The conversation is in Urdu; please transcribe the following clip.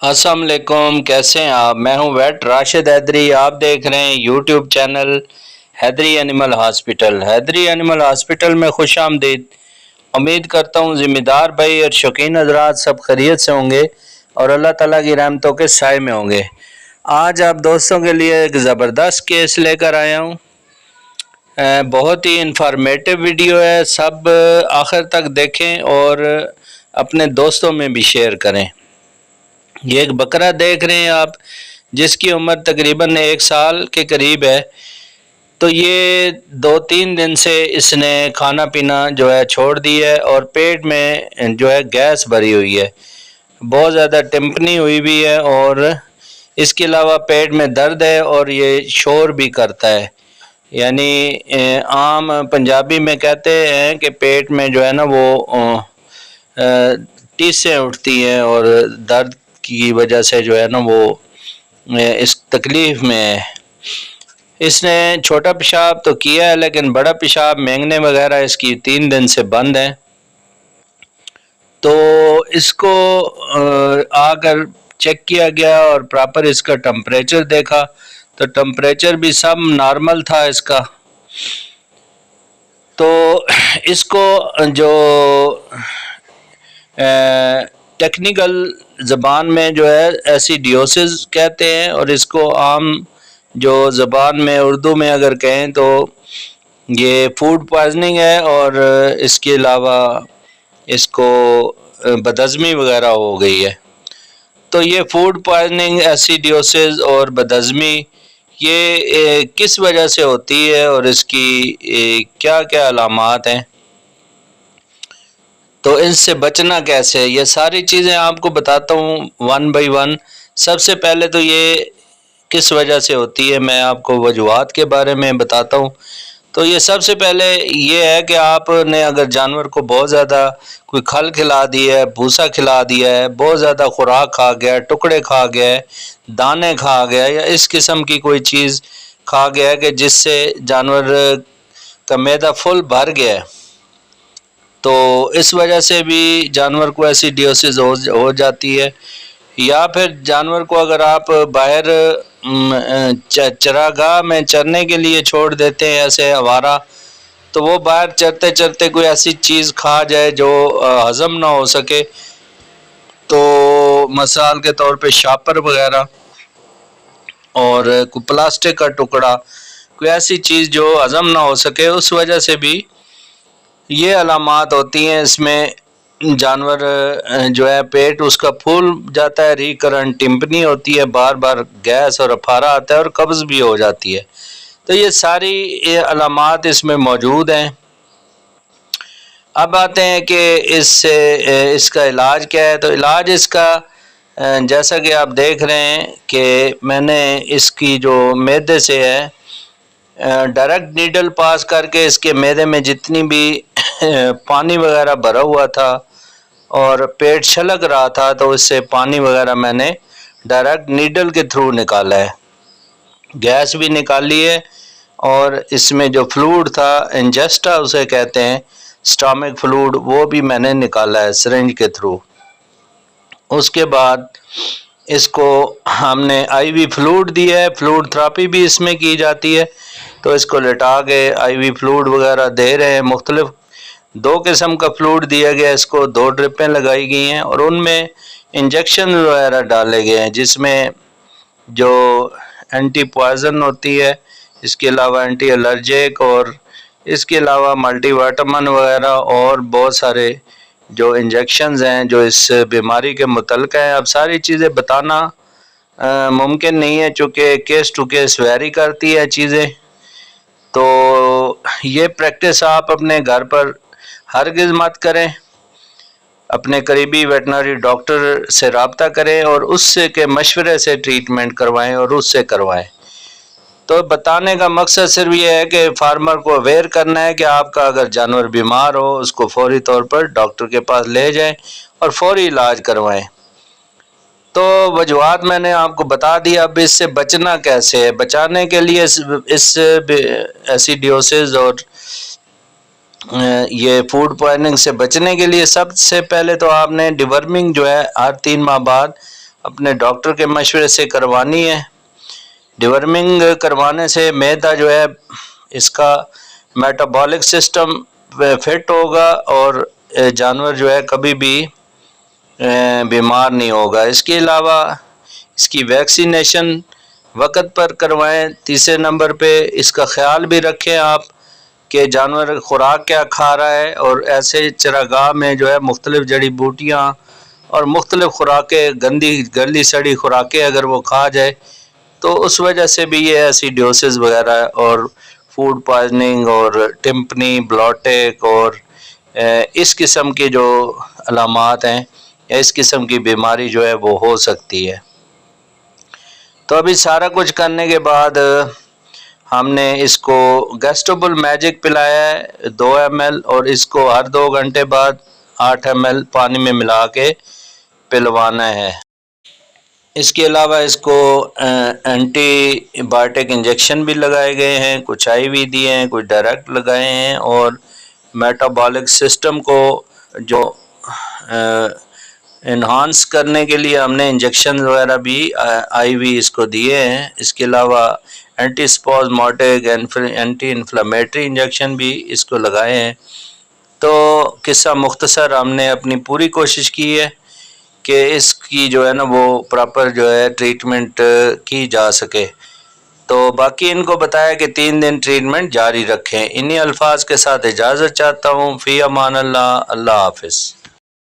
السلام علیکم، کیسے ہیں آپ؟ میں ہوں ویٹ راشد حیدری۔ آپ دیکھ رہے ہیں یوٹیوب چینل حیدری اینیمل ہاسپٹل۔ حیدری اینیمل ہاسپٹل میں خوش آمدید۔ امید کرتا ہوں ذمہ دار بھائی اور شوقین حضرات سب خیریت سے ہوں گے اور اللہ تعالیٰ کی رحمتوں کے سائے میں ہوں گے۔ آج آپ دوستوں کے لیے ایک زبردست کیس لے کر آیا ہوں۔ بہت ہی انفارمیٹو ویڈیو ہے، سب آخر تک دیکھیں اور اپنے دوستوں میں بھی شیئر کریں۔ یہ ایک بکرا دیکھ رہے ہیں آپ، جس کی عمر تقریباً 1 سال کے قریب ہے۔ تو یہ 2-3 دن سے اس نے کھانا پینا جو ہے چھوڑ دی ہے اور پیٹ میں جو ہے گیس بھری ہوئی ہے، بہت زیادہ ٹمپنی ہوئی بھی ہے، اور اس کے علاوہ پیٹ میں درد ہے اور یہ شور بھی کرتا ہے۔ یعنی عام پنجابی میں کہتے ہیں کہ پیٹ میں جو ہے نا وہ ٹیسیں اٹھتی ہیں اور درد کی وجہ سے جو ہے نا وہ اس تکلیف میں ہے۔ اس نے چھوٹا پیشاب تو کیا ہے لیکن بڑا پیشاب مینگنے وغیرہ اس کی 3 دن سے بند ہے۔ تو اس کو آ کر چیک کیا گیا اور پراپر اس کا ٹمپریچر دیکھا تو ٹمپریچر بھی سب نارمل تھا اس کا۔ تو اس کو جو ٹیکنیکل زبان میں جو ہے ایسیڈیوسس کہتے ہیں، اور اس کو عام جو زبان میں اردو میں اگر کہیں تو یہ فوڈ پوائزننگ ہے، اور اس کے علاوہ اس کو بدہضمی وغیرہ ہو گئی ہے۔ تو یہ فوڈ پوائزننگ، ایسیڈیوسس اور بدہضمی یہ کس وجہ سے ہوتی ہے اور اس کی کیا کیا علامات ہیں، تو ان سے بچنا کیسے، یہ ساری چیزیں آپ کو بتاتا ہوں 1 بائی 1۔ سب سے پہلے تو یہ کس وجہ سے ہوتی ہے میں آپ کو وجوہات کے بارے میں بتاتا ہوں۔ تو یہ سب سے پہلے یہ ہے کہ آپ نے اگر جانور کو بہت زیادہ کوئی کھل کھلا دیا ہے، بھوسا کھلا دیا ہے، بہت زیادہ خوراک کھا گیا ہے، ٹکڑے کھا گیا ہے، دانے کھا گیا ہے، یا اس قسم کی کوئی چیز کھا گیا ہے کہ جس سے جانور کا معدہ فل بھر گیا ہے، تو اس وجہ سے بھی جانور کو ایسیڈیوسس ہو جاتی ہے۔ یا پھر جانور کو اگر آپ باہر چراگاہ میں چرنے کے لیے چھوڑ دیتے ہیں ایسے آوارہ، تو وہ باہر چرتے چرتے کوئی ایسی چیز کھا جائے جو ہضم نہ ہو سکے، تو مثال کے طور پہ شاپر وغیرہ اور کوئی پلاسٹک کا ٹکڑا، کوئی ایسی چیز جو ہضم نہ ہو سکے، اس وجہ سے بھی یہ علامات ہوتی ہیں۔ اس میں جانور جو ہے پیٹ اس کا پھول جاتا ہے، ریکرنٹ ٹمپنی ہوتی ہے، بار بار گیس اور افارہ آتا ہے اور قبض بھی ہو جاتی ہے۔ تو یہ ساری علامات اس میں موجود ہیں۔ اب آتے ہیں کہ اس کا علاج کیا ہے۔ تو علاج اس کا جیسا کہ آپ دیکھ رہے ہیں کہ میں نے اس کی جو معدے سے ہے ڈائریکٹ نیڈل پاس کر کے اس کے معدے میں جتنی بھی پانی وغیرہ بھرا ہوا تھا اور پیٹ چھلک رہا تھا، تو اس سے پانی وغیرہ میں نے ڈائریکٹ نیڈل کے تھرو نکالا ہے، گیس بھی نکالی ہے، اور اس میں جو فلوڈ تھا انجسٹا اسے کہتے ہیں، سٹامک فلوڈ، وہ بھی میں نے نکالا ہے سرنج کے تھرو۔ اس کے بعد اس کو ہم نے آئی وی فلوڈ دیا ہے، فلوڈ تھراپی بھی اس میں کی جاتی ہے۔ تو اس کو لٹا کے آئی وی فلوڈ وغیرہ دے رہے ہیں، مختلف 2 قسم کا فلوڈ دیا گیا، اس کو 2 ڈرپیں لگائی گئی ہیں، اور ان میں انجیکشن وغیرہ ڈالے گئے ہیں، جس میں جو اینٹی پوائزن ہوتی ہے، اس کے علاوہ اینٹی الرجک، اور اس کے علاوہ ملٹی وائٹامن وغیرہ اور بہت سارے جو انجیکشنز ہیں جو اس بیماری کے متعلق ہیں۔ اب ساری چیزیں بتانا ممکن نہیں ہے چونکہ کیس ٹو کیس ویری کرتی ہے چیزیں، تو یہ پریکٹس آپ اپنے گھر پر ہرگز مت کریں، اپنے قریبی ویٹنری ڈاکٹر سے رابطہ کریں اور اس سے کے مشورے سے ٹریٹمنٹ کروائیں اور اس سے کروائیں۔ تو بتانے کا مقصد صرف یہ ہے کہ فارمر کو اویئر کرنا ہے کہ آپ کا اگر جانور بیمار ہو اس کو فوری طور پر ڈاکٹر کے پاس لے جائیں اور فوری علاج کروائیں۔ تو وجوہات میں نے آپ کو بتا دیا، اب اس سے بچنا کیسے ہے۔ بچانے کے لیے اس ایسیڈیوسس اور یہ فوڈ پوائزننگ سے بچنے کے لیے سب سے پہلے تو آپ نے ڈیورمنگ جو ہے ہر 3 ماہ بعد اپنے ڈاکٹر کے مشورے سے کروانی ہے۔ ڈیورمنگ کروانے سے معدہ جو ہے اس کا میٹابولک سسٹم فٹ ہوگا اور جانور جو ہے کبھی بھی بیمار نہیں ہوگا۔ اس کے علاوہ اس کی ویکسینیشن وقت پر کروائیں۔ تیسرے نمبر پہ اس کا خیال بھی رکھیں آپ کہ جانور خوراک کیا کھا رہا ہے، اور ایسے چراگاہ میں جو ہے مختلف جڑی بوٹیاں اور مختلف خوراکیں، گندی سڑی خوراکیں اگر وہ کھا جائے تو اس وجہ سے بھی یہ ایسیڈوسس وغیرہ اور فوڈ پوائزننگ اور ٹمپنی، بلاٹک اور اس قسم کی جو علامات ہیں، اس قسم کی بیماری جو ہے وہ ہو سکتی ہے۔ تو ابھی سارا کچھ کرنے کے بعد ہم نے اس کو گیسٹوبل میجک پلایا ہے 2 ml، اور اس کو ہر 2 گھنٹے بعد 8 ml پانی میں ملا کے پلوانا ہے۔ اس کے علاوہ اس کو اینٹی بایوٹک انجیکشن بھی لگائے گئے ہیں، کچھ IV دیے ہیں، کچھ ڈائریکٹ لگائے ہیں، اور میٹابولک سسٹم کو جو انہانس کرنے کے لیے ہم نے انجیکشن وغیرہ بھی IV اس کو دیے ہیں۔ اس کے علاوہ اینٹی اسپازموٹک، اینٹی انفلیمیٹری انجیکشن بھی اس کو لگائے ہیں۔ تو قصہ مختصر ہم نے اپنی پوری کوشش کی ہے کہ اس کی جو ہے نا وہ پراپر جو ہے ٹریٹمنٹ کی جا سکے۔ تو باقی ان کو بتایا کہ 3 دن ٹریٹمنٹ جاری رکھیں۔ انہی الفاظ کے ساتھ اجازت چاہتا ہوں۔ فی امان اللہ، اللہ حافظ۔